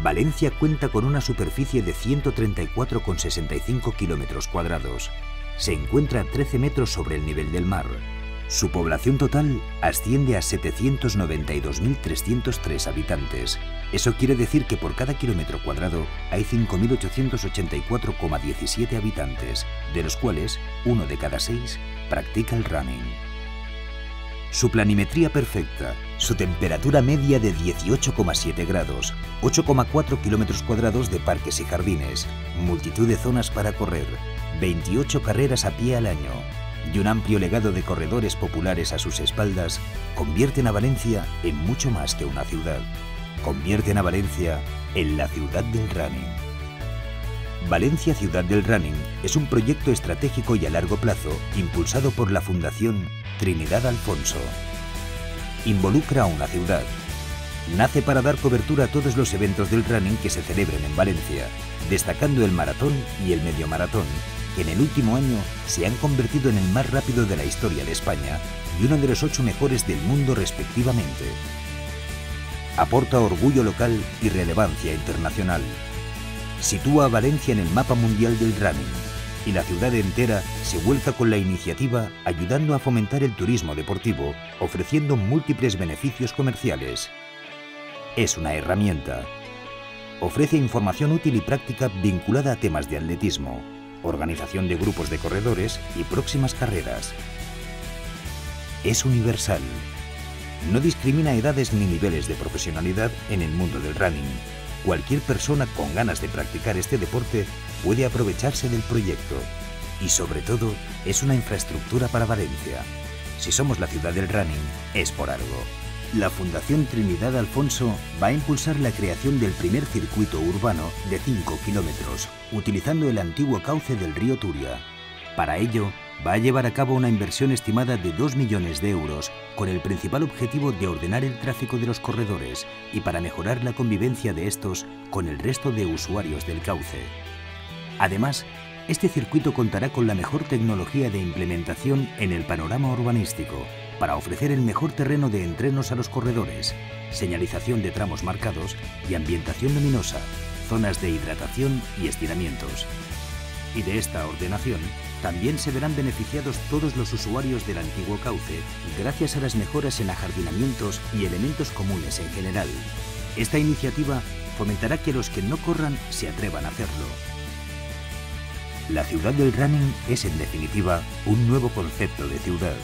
Valencia cuenta con una superficie de 134,65 kilómetros cuadrados. Se encuentra a 13 metros sobre el nivel del mar. Su población total asciende a 792.303 habitantes. Eso quiere decir que por cada kilómetro cuadrado hay 5.884,17 habitantes, de los cuales 1 de cada 6 practica el running. Su planimetría perfecta, su temperatura media de 18,7 grados, 8,4 kilómetros cuadrados de parques y jardines, multitud de zonas para correr, 28 carreras a pie al año y un amplio legado de corredores populares a sus espaldas convierten a Valencia en mucho más que una ciudad. Convierten a Valencia en la ciudad del running. Valencia Ciudad del Running es un proyecto estratégico y a largo plazo impulsado por la Fundación Trinidad Alfonso. Involucra a una ciudad. Nace para dar cobertura a todos los eventos del running que se celebren en Valencia, destacando el maratón y el medio maratón, que en el último año se han convertido en el más rápido de la historia de España y uno de los 8 mejores del mundo respectivamente. Aporta orgullo local y relevancia internacional. Sitúa a Valencia en el mapa mundial del running y la ciudad entera se vuelca con la iniciativa ayudando a fomentar el turismo deportivo, ofreciendo múltiples beneficios comerciales. Es una herramienta. Ofrece información útil y práctica vinculada a temas de atletismo, organización de grupos de corredores y próximas carreras. Es universal. No discrimina edades ni niveles de profesionalidad en el mundo del running. Cualquier persona con ganas de practicar este deporte puede aprovecharse del proyecto. Y sobre todo, es una infraestructura para Valencia. Si somos la ciudad del running, es por algo. La Fundación Trinidad Alfonso va a impulsar la creación del primer circuito urbano de 5 kilómetros, utilizando el antiguo cauce del río Turia. Para ello, va a llevar a cabo una inversión estimada de 2 millones de euros, con el principal objetivo de ordenar el tráfico de los corredores y para mejorar la convivencia de estos con el resto de usuarios del cauce. Además, este circuito contará con la mejor tecnología de implementación en el panorama urbanístico, para ofrecer el mejor terreno de entrenos a los corredores, señalización de tramos marcados y ambientación luminosa, zonas de hidratación y estiramientos. Y de esta ordenación también se verán beneficiados todos los usuarios del antiguo cauce gracias a las mejoras en ajardinamientos y elementos comunes en general. Esta iniciativa fomentará que los que no corran se atrevan a hacerlo. La ciudad del running es en definitiva un nuevo concepto de ciudad.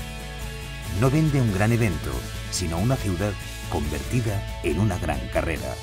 No vende un gran evento, sino una ciudad convertida en una gran carrera.